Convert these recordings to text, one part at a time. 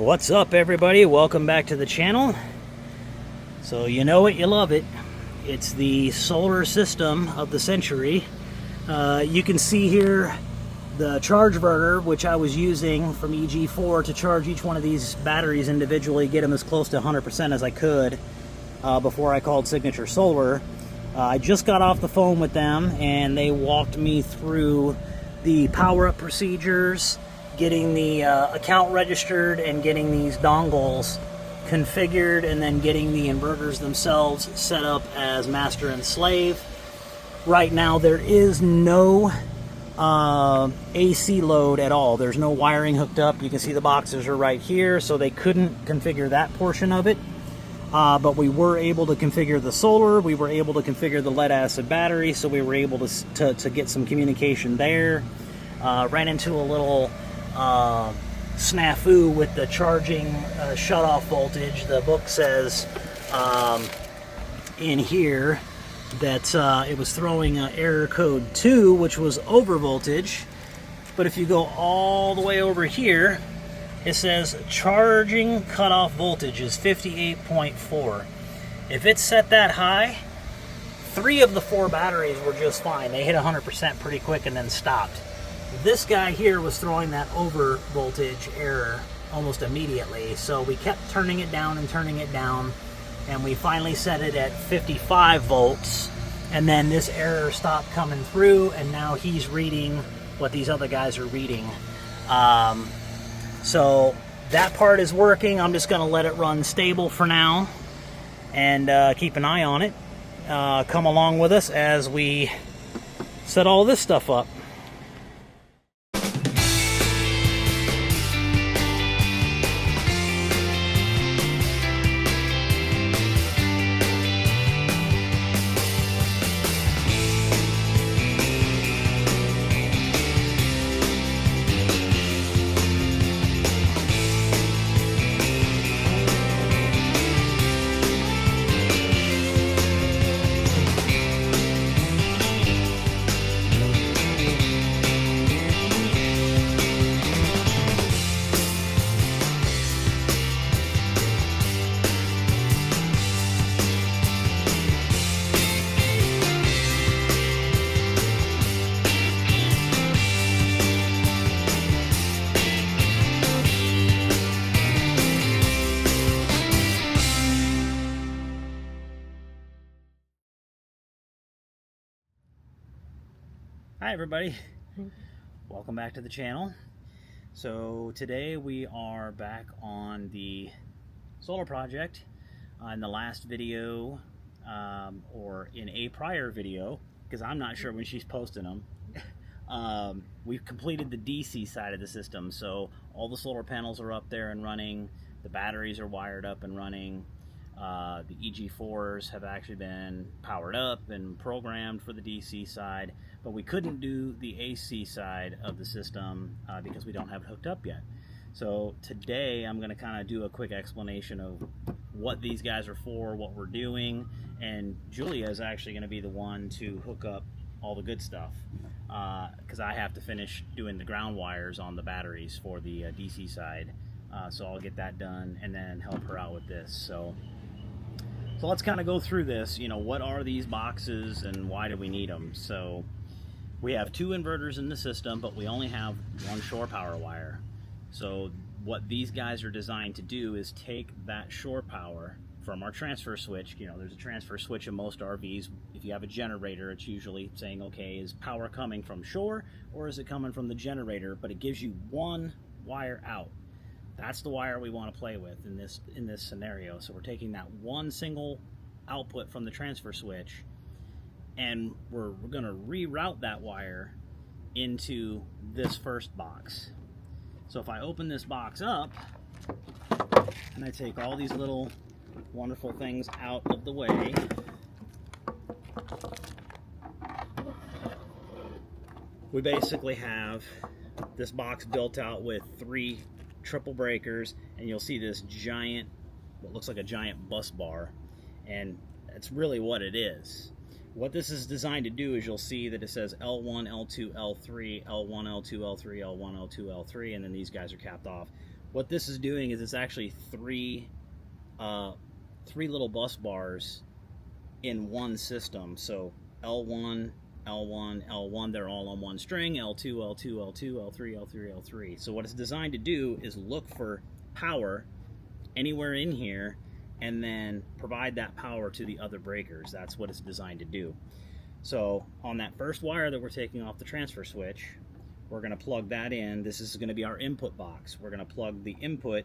What's up, everybody? Welcome back to the channel. So you know it, you love it. It's the solar system of the century. You can see here the charge inverter, which I was using from EG4 to charge each one of these batteries individually, get them as close to 100% as I could before I called Signature Solar. I just got off the phone with them and they walked me through the power-up procedures, getting the account registered and getting these dongles configured, and then getting the inverters themselves set up as master and slave. Right now there is no AC load at all. There's no wiring hooked up. You can see the boxes are right here, so they couldn't configure that portion of it. But we were able to configure the solar, we were able to configure the lead acid battery, so we were able to get some communication there. Ran into a little snafu with the charging shutoff voltage. The book says in here that it was throwing error code 2, which was over voltage. But if you go all the way over here, it says charging cutoff voltage is 58.4. If it's set that high, 3 of the 4 batteries were just fine. They hit 100% pretty quick and then stopped. This guy here was throwing that over voltage error almost immediately, so we kept turning it down and turning it down, and we finally set it at 55 volts, and then this error stopped coming through, and now he's reading what these other guys are reading. So that part is working. I'm just going to let it run stable for now and keep an eye on it. Come along with us as we set all this stuff up. Hi everybody, welcome back to the channel. So today we are back on the solar project. In the last video, or in a prior video, because I'm not sure when she's posting them, we've completed the DC side of the system. So all the solar panels are up there and running, the batteries are wired up and running. The EG4s have actually been powered up and programmed for the DC side, but we couldn't do the AC side of the system because we don't have it hooked up yet. So today I'm going to kind of do a quick explanation of what these guys are for, what we're doing, and Julia is actually going to be the one to hook up all the good stuff because I have to finish doing the ground wires on the batteries for the DC side. So I'll get that done and then help her out with this. So let's kind of go through this. You know, what are these boxes and why do we need them? So we have 2 inverters in the system, but we only have 1 shore power wire. So what these guys are designed to do is take that shore power from our transfer switch. You know, there's a transfer switch in most RVs. If you have a generator, it's usually saying, okay, is power coming from shore or is it coming from the generator? But it gives you 1 wire out. That's the wire we want to play with in this scenario. So we're taking that 1 single output from the transfer switch, and we're going to reroute that wire into this first box. So if I open this box up and I take all these little wonderful things out of the way, we basically have this box built out with 3 triple breakers, and you'll see this giant, what looks like a giant bus bar, and that's really what it is. What this is designed to do is you'll see that it says L1, L2, L3, L1, L2, L3, L1, L2, L3, and then these guys are capped off. what this is doing is it's actually three little bus bars in one system. So L1, L1, L1, they're all on one string, L2, L2, L2, L3, L3, L3. So what it's designed to do is look for power anywhere in here and then provide that power to the other breakers. That's what it's designed to do. So on that first wire that we're taking off the transfer switch, we're going to plug that in. This is going to be our input box. We're going to plug the input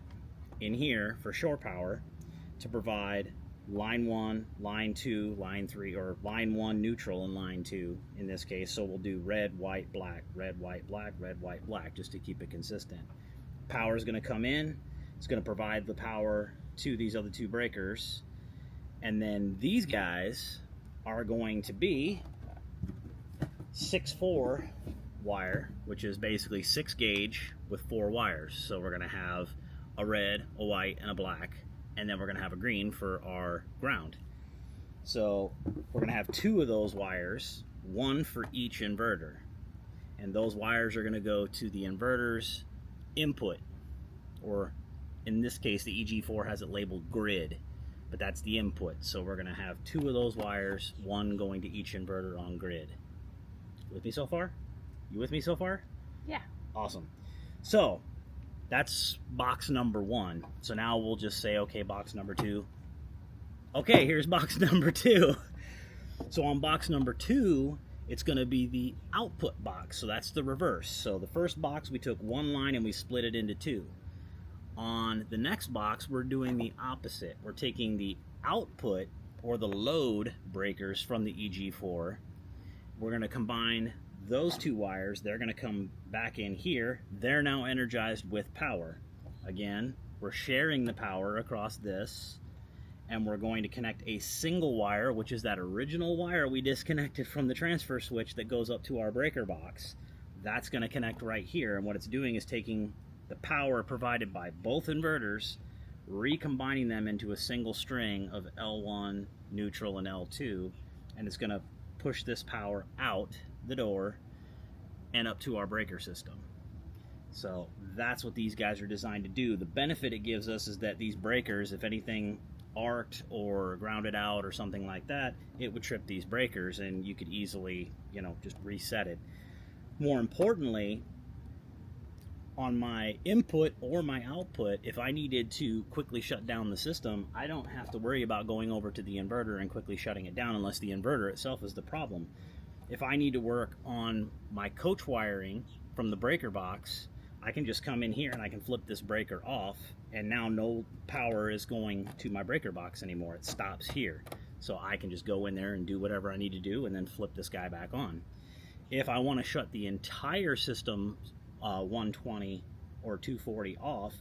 in here for shore power to provide line 1, line 2, line 3, or line 1 neutral and line 2 in this case. So we'll do red, white, black, red, white, black, red, white, black, just to keep it consistent. Power is going to come in. It's going to provide the power to these other two breakers. And then these guys are going to be 6/4 wire, which is basically 6 gauge with 4 wires. So we're going to have a red, a white, and a black, and then we're going to have a green for our ground. So we're going to have 2 of those wires, 1 for each inverter, and those wires are going to go to the inverter's input, or in this case the EG4 has it labeled grid, but that's the input. So we're going to have 2 of those wires, 1 going to each inverter on grid. With me so far? You with me so far? Yeah. Awesome. So that's box number 1. So now we'll just say, okay, box number 2. Okay, here's box number 2. So on box number 2, it's going to be the output box. So that's the reverse. So the first box, we took 1 line and we split it into 2. On the next box, we're doing the opposite. We're taking the output or the load breakers from the EG4. We're going to combine those 2 wires. They're going to come back in here. They're now energized with power. Again, we're sharing the power across this, and we're going to connect a single wire, which is that original wire we disconnected from the transfer switch that goes up to our breaker box. That's going to connect right here, and what it's doing is taking the power provided by both inverters, recombining them into a single string of L1, neutral, and L2, and it's going to push this power out the door and up to our breaker system. So that's what these guys are designed to do. The benefit it gives us is that these breakers, if anything arced or grounded out or something like that, it would trip these breakers and you could easily, just reset it. More importantly, on my input or my output, if I needed to quickly shut down the system, I don't have to worry about going over to the inverter and quickly shutting it down unless the inverter itself is the problem. If I need to work on my coach wiring from the breaker box, I can just come in here and I can flip this breaker off, and now no power is going to my breaker box anymore. It stops here. So I can just go in there and do whatever I need to do and then flip this guy back on. If I want to shut the entire system 120 or 240 off,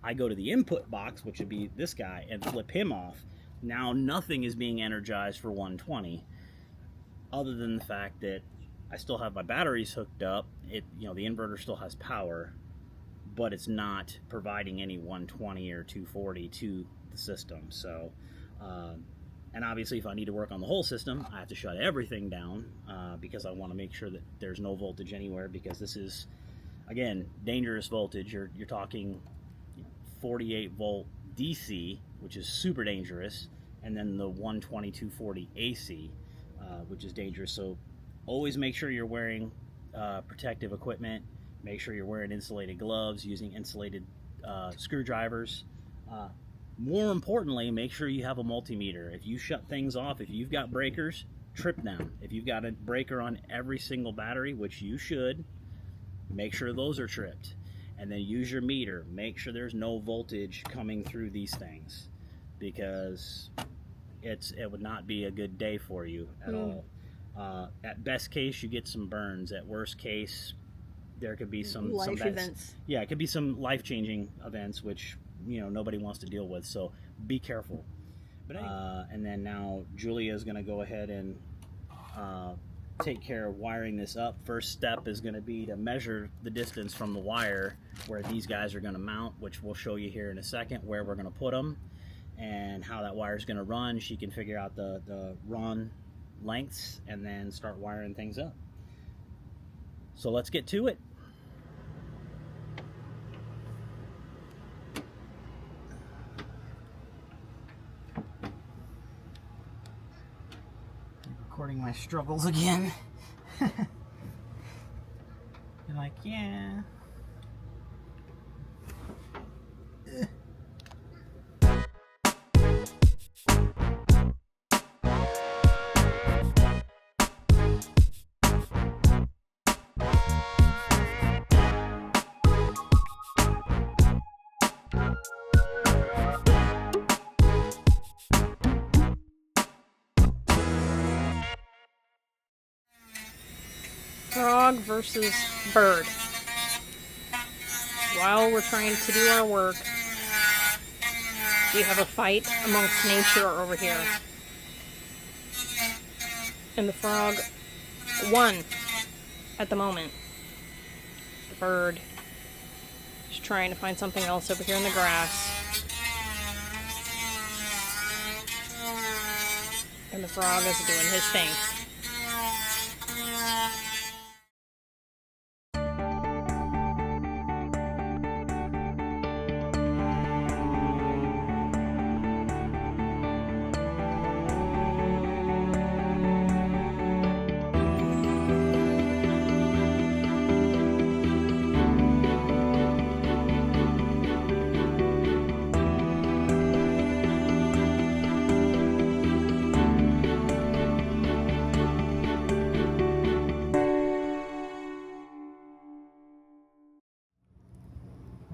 I go to the input box, which would be this guy, and flip him off. Now nothing is being energized for 120, other than the fact that I still have my batteries hooked up. The inverter still has power, but it's not providing any 120 or 240 to the system. So, and obviously if I need to work on the whole system, I have to shut everything down because I want to make sure that there's no voltage anywhere, because this is, again, dangerous voltage. You're talking 48 volt DC, which is super dangerous, and then the 120, 240 AC, which is dangerous. So always make sure you're wearing protective equipment. Make sure you're wearing insulated gloves, using insulated screwdrivers. More importantly, make sure you have a multimeter. If you shut things off, if you've got breakers, trip them. If you've got a breaker on every single battery, which you should, make sure those are tripped. And then use your meter. Make sure there's no voltage coming through these things, because it would not be a good day for you at all. At best case, you get some burns. At worst case, there could be some life events. Yeah, it could be some life-changing events, which nobody wants to deal with. So be careful. But and then now Julia is going to go ahead and take care of wiring this up. First step is going to be to measure the distance from the wire where these guys are going to mount, which we'll show you here in a second where we're going to put them and how that wire is going to run. She can figure out the run lengths and then start wiring things up. So let's get to it. recording my struggles again. You're like, yeah. Frog versus bird. While we're trying to do our work, we have a fight amongst nature over here. And the frog won at the moment. The bird is trying to find something else over here in the grass. And the frog is doing his thing.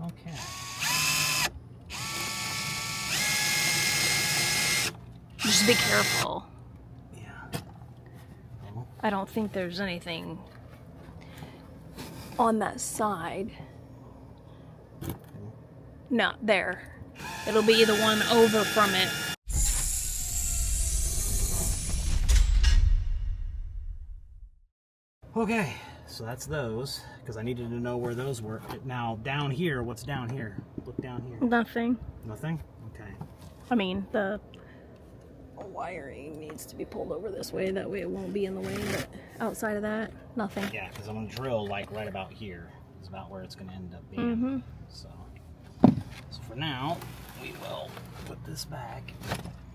Okay. Just be careful. Yeah. Well, I don't think there's anything on that side. No, there. It'll be the one over from it. okay, so that's those, because I needed to know where those were. Now, down here, what's down here? Look down here. Nothing. Nothing? Okay. I mean, the wiring needs to be pulled over this way. That way it won't be in the way, but outside of that, nothing. Yeah, because I'm going to drill, like, right about here. Is about where it's going to end up being. Mm-hmm. So for now, we will put this back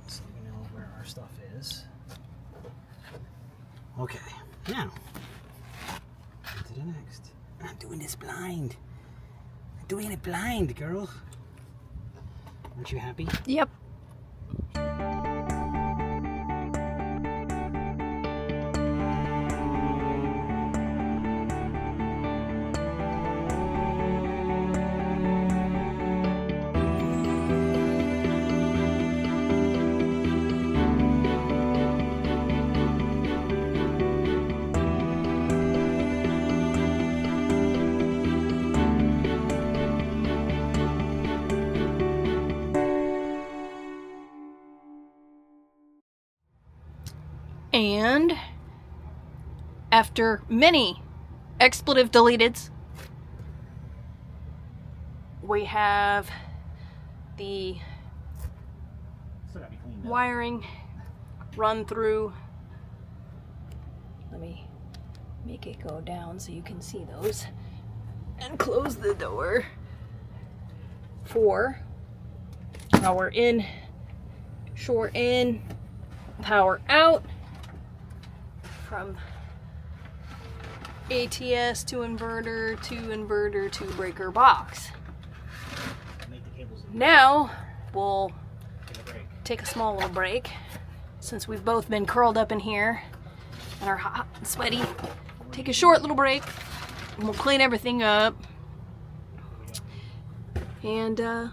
so we know where our stuff is. Okay, now, on to the next. I'm doing this blind. I'm doing it blind, girl. Aren't you happy? Yep. And after many expletive deleteds, we have the Still gotta be cleaned up. wiring run through. Let me make it go down so you can see those. And close the door. For power in, short in, power out. From ATS to inverter to breaker box. Make the cables Now we'll take a break. take a small little break since we've both been curled up in here and are hot and sweaty. Take a short little break and we'll clean everything up and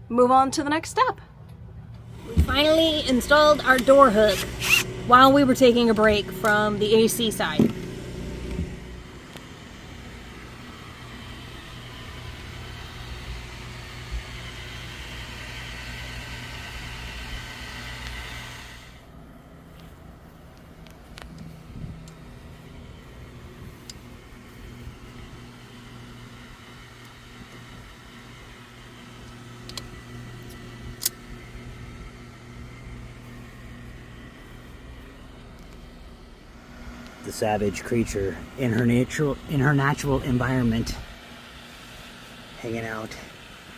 move on to the next step. We finally installed our door hook while we were taking a break from the AC side. The savage creature in her natural environment, hanging out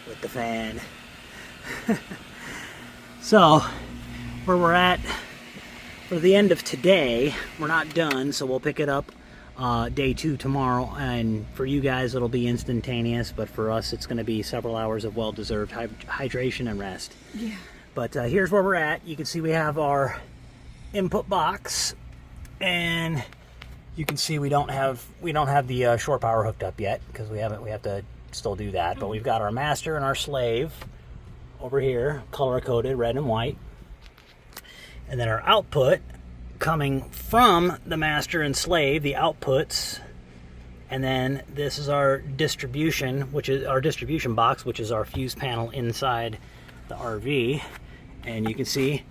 with the fan. So where we're at for the end of today. We're not done, so we'll pick it up day 2 tomorrow, and for you guys it'll be instantaneous, but for us it's going to be several hours of well-deserved hydration and rest. Yeah. But here's where we're at. You can see we have our input box, and you can see we don't have the shore power hooked up yet because we have to still do that. But we've got our master and our slave over here, color coded red and white, and then our output coming from the master and slave, the outputs, and then this is our distribution, which is our distribution box, which is our fuse panel inside the RV. And you can see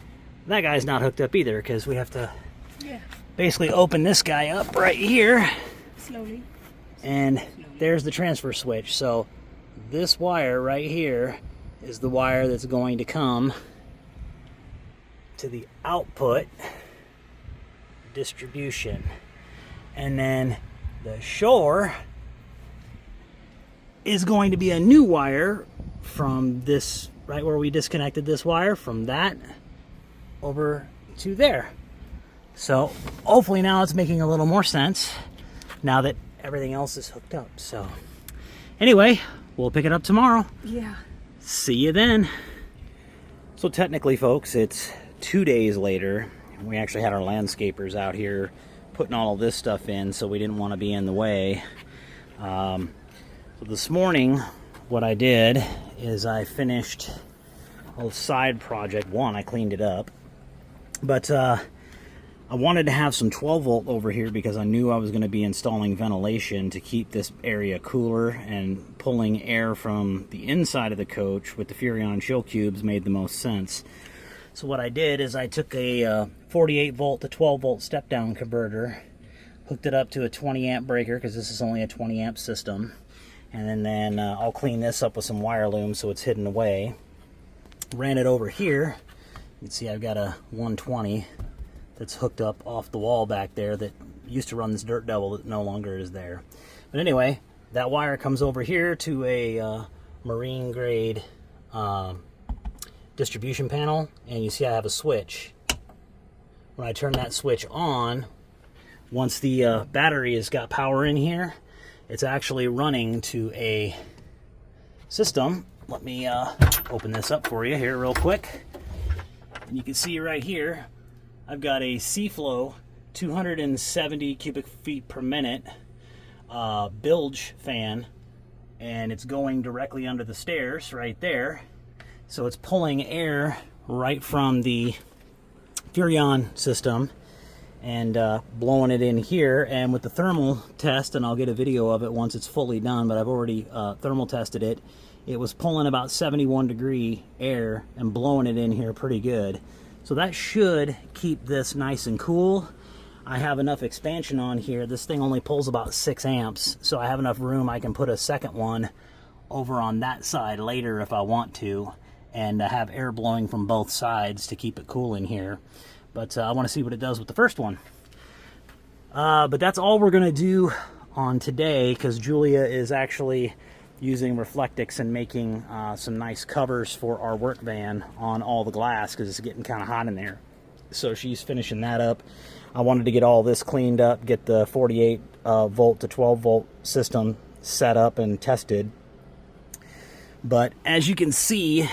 that guy's not hooked up either because we have to basically open this guy up right here. Slowly. And there's the transfer switch. So this wire right here is the wire that's going to come to the output distribution. And then the shore is going to be a new wire from this, right where we disconnected this wire, from that over to there. So hopefully now it's making a little more sense now that everything else is hooked up. So anyway, we'll pick it up tomorrow. Yeah. See you then. So technically, folks, it's 2 days later. We actually had our landscapers out here putting all of this stuff in, so we didn't want to be in the way. So this morning, what I did is I finished a little side project. One, I cleaned it up. But I wanted to have some 12 volt over here because I knew I was going to be installing ventilation to keep this area cooler, and pulling air from the inside of the coach with the Furrion chill cubes made the most sense. So what I did is I took a 48 volt to 12 volt step down converter, hooked it up to a 20 amp breaker because this is only a 20 amp system, and then I'll clean this up with some wire loom so it's hidden away. Ran it over here. You can see I've got a 120 that's hooked up off the wall back there that used to run this dirt devil that no longer is there. But anyway, that wire comes over here to a marine grade distribution panel, and you see I have a switch. When I turn that switch on, once the battery has got power in here, it's actually running to a system. Let me open this up for you here real quick. And you can see right here, I've got a C-Flow 270 cubic feet per minute bilge fan, and it's going directly under the stairs right there. So it's pulling air right from the Furrion system and blowing it in here. And with the thermal test, and I'll get a video of it once it's fully done, but I've already thermal tested it, it was pulling about 71 degree air and blowing it in here pretty good. So that should keep this nice and cool. I have enough expansion on here. This thing only pulls about 6 amps, so I have enough room. I can put a second one over on that side later if I want to, and have air blowing from both sides to keep it cool in here. But I want to see what it does with the first one. But that's all we're going to do on today, because Julia is actually using Reflectix and making some nice covers for our work van on all the glass because it's getting kind of hot in there. So she's finishing that up. I wanted to get all this cleaned up, get the 48 volt to 12 volt system set up and tested. But as you can see,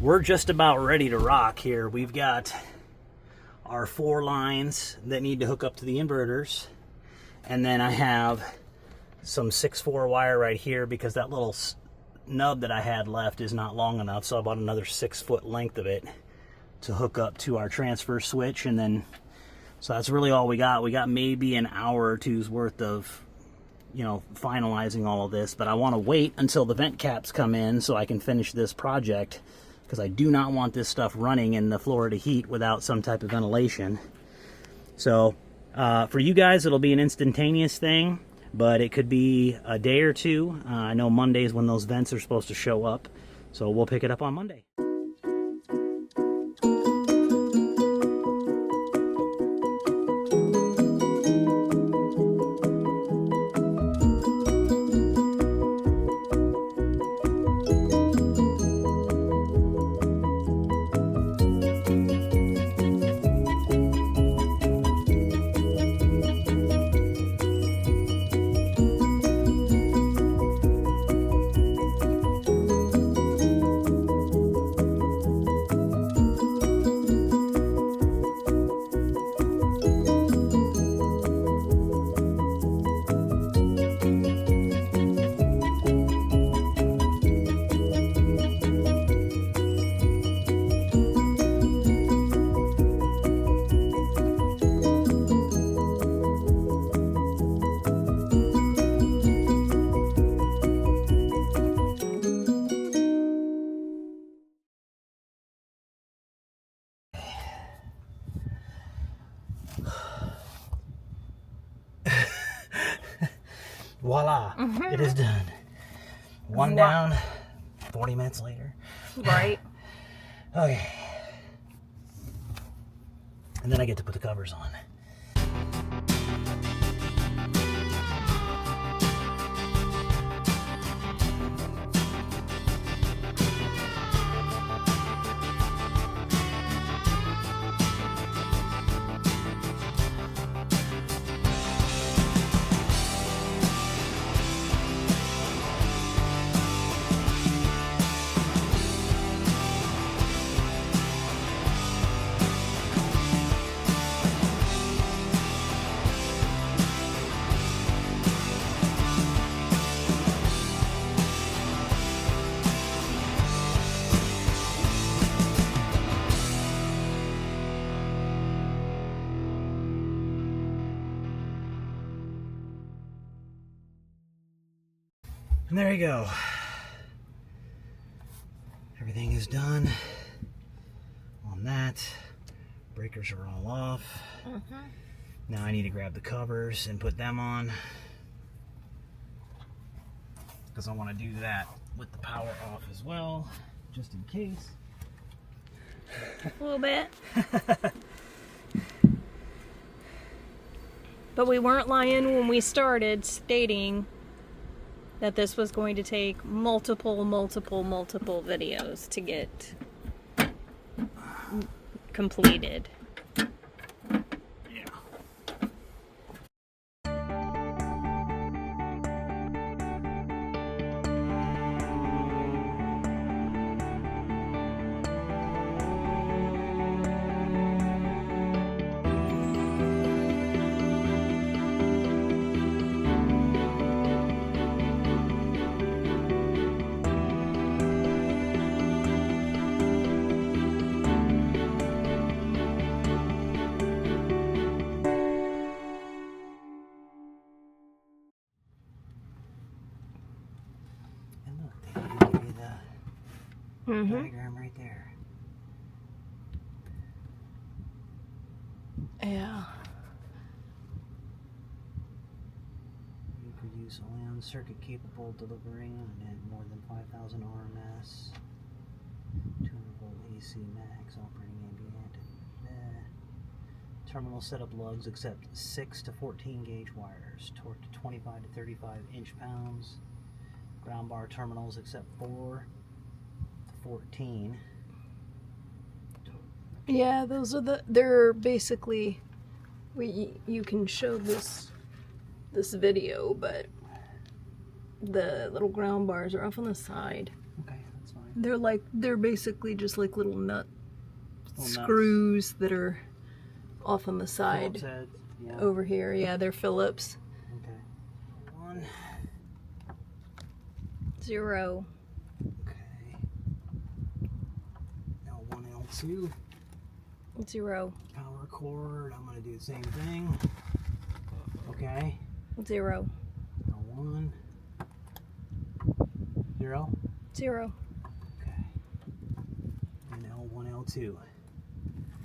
we're just about ready to rock here. We've got our 4 lines that need to hook up to the inverters, and then I have some 6/4 wire right here because that little nub that I had left is not long enough, so I bought another 6 foot length of it to hook up to our transfer switch. And then, so that's really all we got. We got maybe an hour or two's worth of, you know, finalizing all of this, but I want to wait until the vent caps come in so I can finish this project, because I do not want this stuff running in the Florida heat without some type of ventilation. So for you guys, it'll be an instantaneous thing, but it could be a day or two. I know Monday's when those vents are supposed to show up, so we'll pick it up on Monday. Voila, it is done. One down, 40 minutes later. Right. Okay. And then I get to put the covers on. And there you go. Everything is done on that. Breakers are all off. Now I need to grab the covers and put them on, because I want to do that with the power off as well, just in case. A little bit. But we weren't lying when we started stating that this was going to take multiple videos to get completed. Diagram right there. Yeah. You produce only on circuit capable delivering at more than 5,000 RMS, 200 volt AC max, operating ambient. Terminal setup lugs accept 6 to 14 gauge wires, torque to 25 to 35 inch-pounds. Ground bar terminals accept 4 to 14. Yeah, those are they're basically, you can show this video, but the little ground bars are off on the side. Okay, that's fine. They're basically just like little Little screws that are off on the side. Phillips heads, yeah. Over here. Yeah, they're Phillips. Okay. 1. 0. Okay. L1, L2. 0. Power cord. I'm going to do the same thing. Okay. 0. L1. 0. 0. Okay. And L1, L2.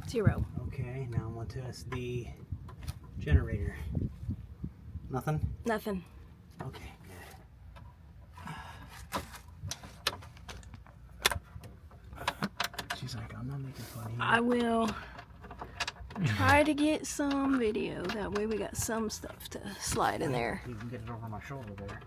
0. Okay, now I'm going to test the generator. Nothing? Nothing. Okay, good. She's like, I'm not making fun of you. I will try to get some video. That way we got some stuff to slide in there. You can get it over my shoulder there.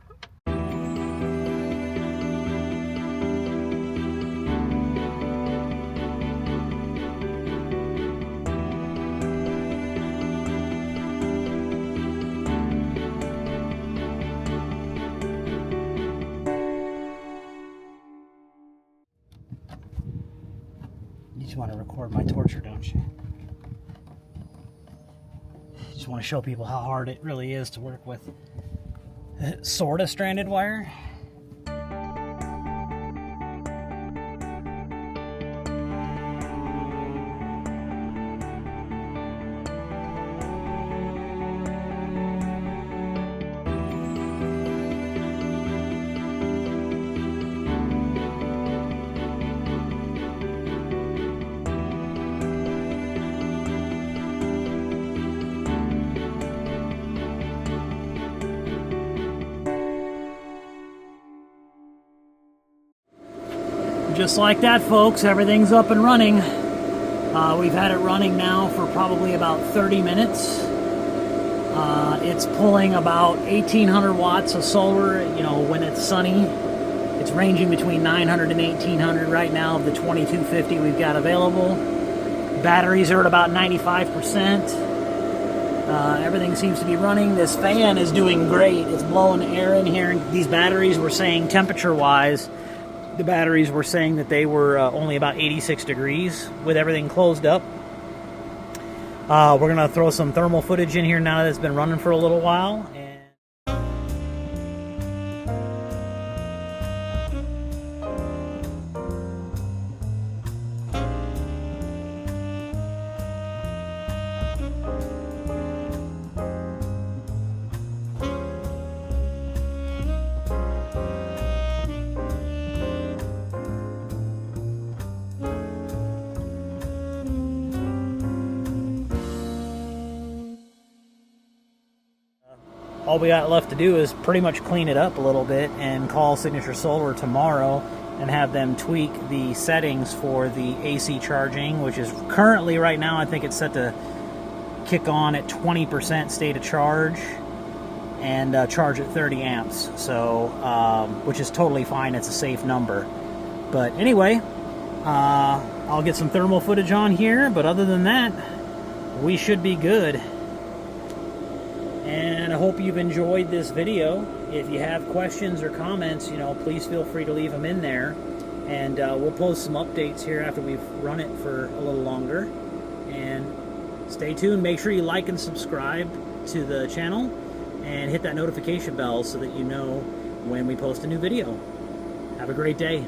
You just want to record my torture, don't you? You just want to show people how hard it really is to work with sort of stranded wire. just like that, folks, everything's up and running. We've had it running now for probably about 30 minutes. It's pulling about 1,800 watts of solar, you know, when it's sunny. It's ranging between 900 and 1,800 right now of the 2250 we've got available. Batteries are at about 95%. Everything seems to be running. This fan is doing great. It's blowing air in here. These batteries were saying, temperature-wise, the batteries were saying that they were only about 86 degrees with everything closed up. We're going to throw some thermal footage in here now that it's been running for a little while. All we got left to do is pretty much clean it up a little bit and call Signature Solar tomorrow and have them tweak the settings for the AC charging, which is currently right now, I think it's set to kick on at 20% state of charge and charge at 30 amps. So, which is totally fine. It's a safe number. But anyway, I'll get some thermal footage on here, but other than that, we should be good. And I hope you've enjoyed this video. If you have questions or comments, you know, please feel free to leave them in there. And we'll post some updates here after we've run it for a little longer. And stay tuned. Make sure you like and subscribe to the channel and hit that notification bell so that you know when we post a new video. Have a great day.